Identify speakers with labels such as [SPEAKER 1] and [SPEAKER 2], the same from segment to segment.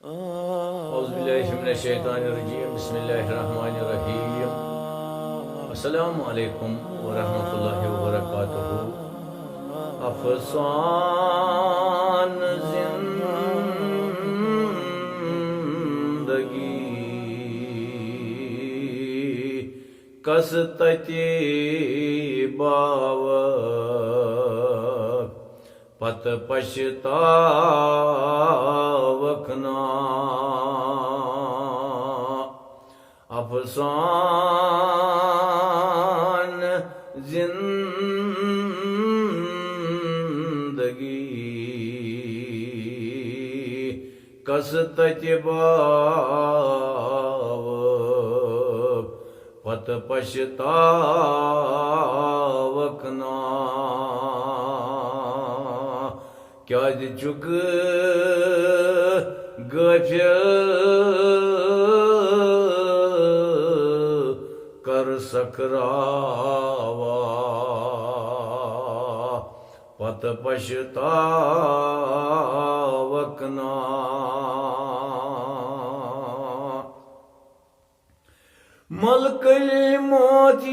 [SPEAKER 1] اعوذ باللہ من الشیطان الرجیم بسم اللہ الرحمن الرحیم السلام علیکم ورحمۃ اللہ وبرکاتہ افسان زندگی کس تتی باوک پت پشتاوکنا افسان زندگی کس تتی باوک پت پشتاوکنا کیا چک غافل کر سکراوا پت پشتاوکنا ملکل موت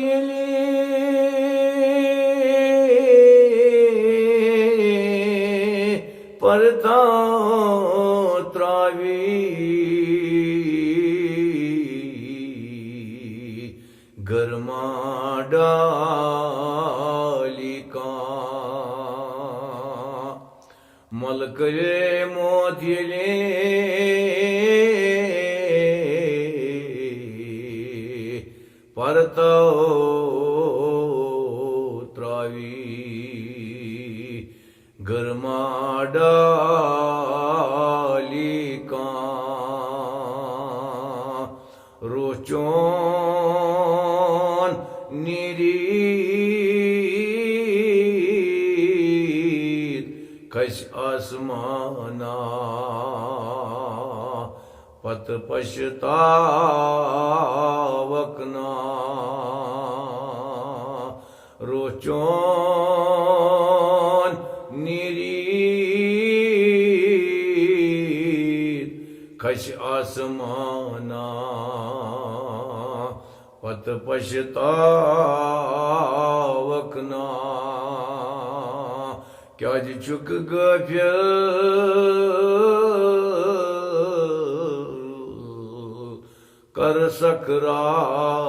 [SPEAKER 1] پرتا تراوی گرما ڈالی کان ملک موتیلے پرتا تراوی گرما ڈالی کان روچون نیرید کش آسمانا پت پشتاوکنا روچون نیرید کش آسمانا پت پشتاوکنا کیا چک غافل کر سکراوا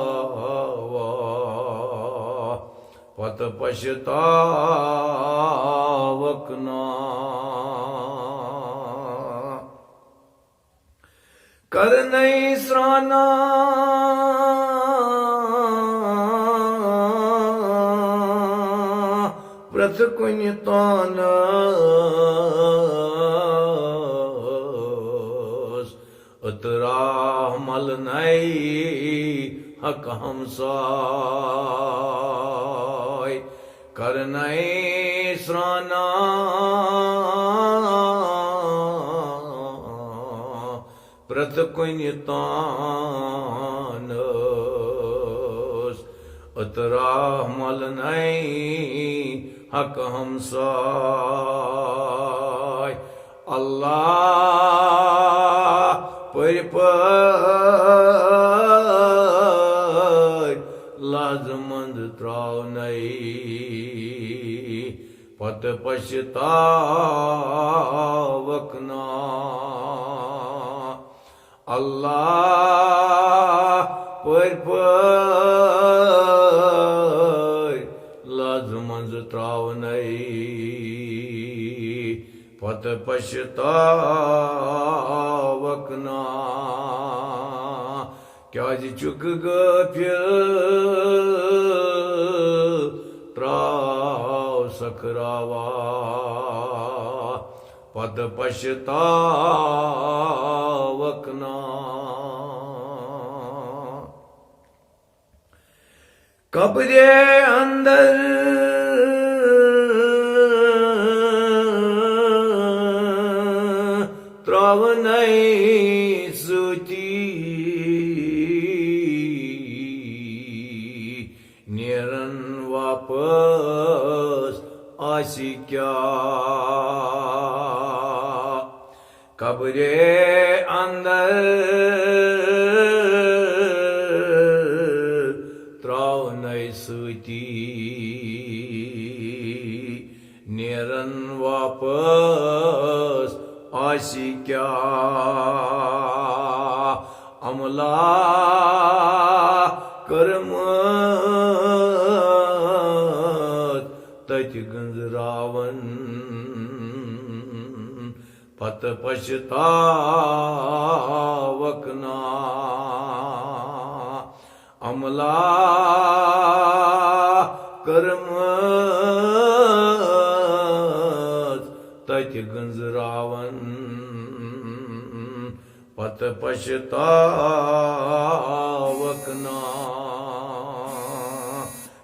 [SPEAKER 1] پت پشتاوکنا کرنئی سرانا پرت کنی تانس اترا مل نئی حق ہمسائے کرنئی سرانا پرت کنی تانس اترا مل نئی حق ہمسائے اللہ پر لازمند تراو نئی پت پشتاوکنا اللہ پر لازمند تراو نئی پت پشتاوکنا کیا چک غافل تراو سکراوا پت پشتاوکنا قبر اندر تراو نئی سوتی نیرن واپس آسی کیا قبرِ اندر تراؤنے سۭتی نیرن واپس آسی کیا عملہ کٔرمٕژ تتہِ گنٛزراوان پتہٕ پچھتاوکھ نا عملہ کٔرمٕژ تتہِ گنٛزراوان پتہٕ پچھتاوکھ نا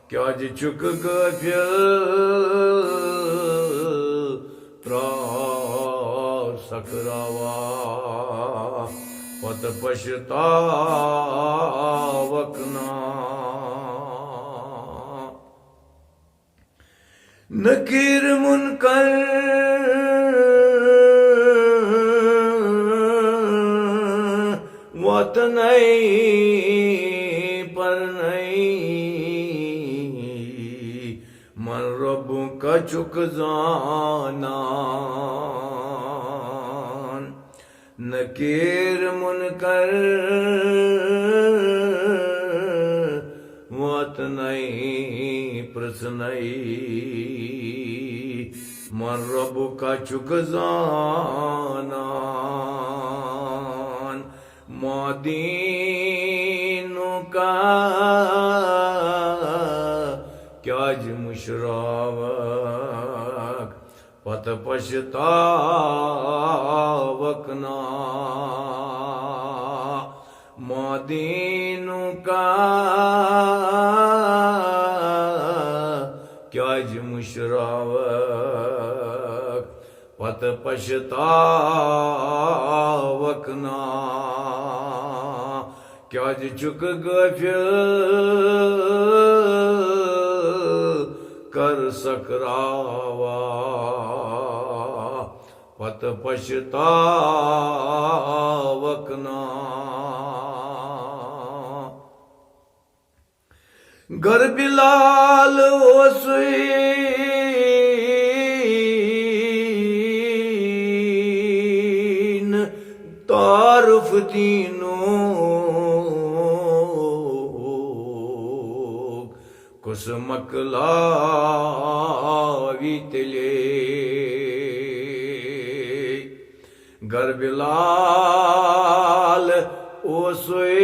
[SPEAKER 1] کیٛازِ چھُکھ غٲفِل ترٛاو سکراوا پتہٕ پچھتاوکھ نا نکیر منکر وطنَے پرنَے من ربُک چھُکھ زانان نکیر منکر وطنَے پرژھنَے من ربُک چھُکھ زانان مادینُک کیٛازِ مُشراوکھ پتہٕ پچھتاوکھ نا مادینُک کیٛازِ مُشراوکھ پتہٕ پچھتاوکھ نا کیٛازِ چھُکھ غٲفِل کر سکراوا پتہٕ پچھتاوکھ نا گر بلال اوسُے نہٕ تعارُف دیٖنُک کُس مۄکلاوِ تیٚلے گر بلال اوسُے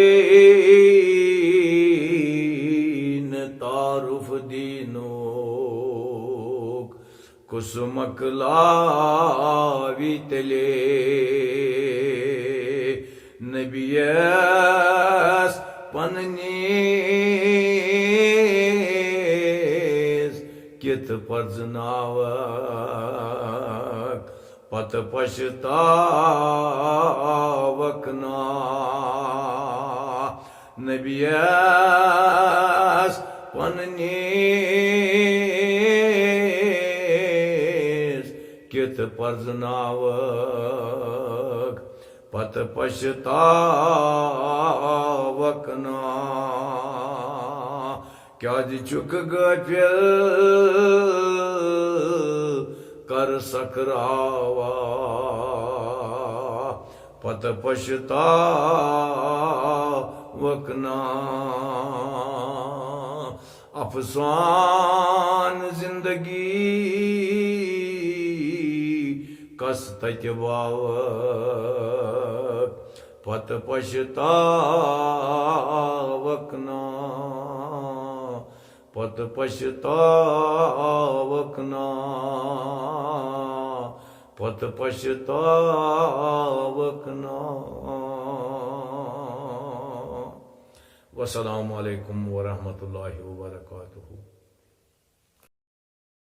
[SPEAKER 1] نہٕ تعارُف دیٖنُک کُس مۄکلاوِ تیٚلے نبیَس پنٛنِس کِتھ پرزناوکھ پتہٕ پچھتاوکھ نا نبیَس پنٛنِس کِتھ پرزناوکھ پتہٕ پچھتاوکھ نا کیٛازِ چھُکھ غٲفِل کر سکراوا پتہٕ پچھتاوکھ نا افسان زندگی کس تتہِ واوکھ پتہٕ پچھتاوکھ نا پتہٕ پچھتاوکھ نا پتہٕ پچھتاوکھ نا والسلام علیکم ورحمۃ اللہ وبرکاتہ.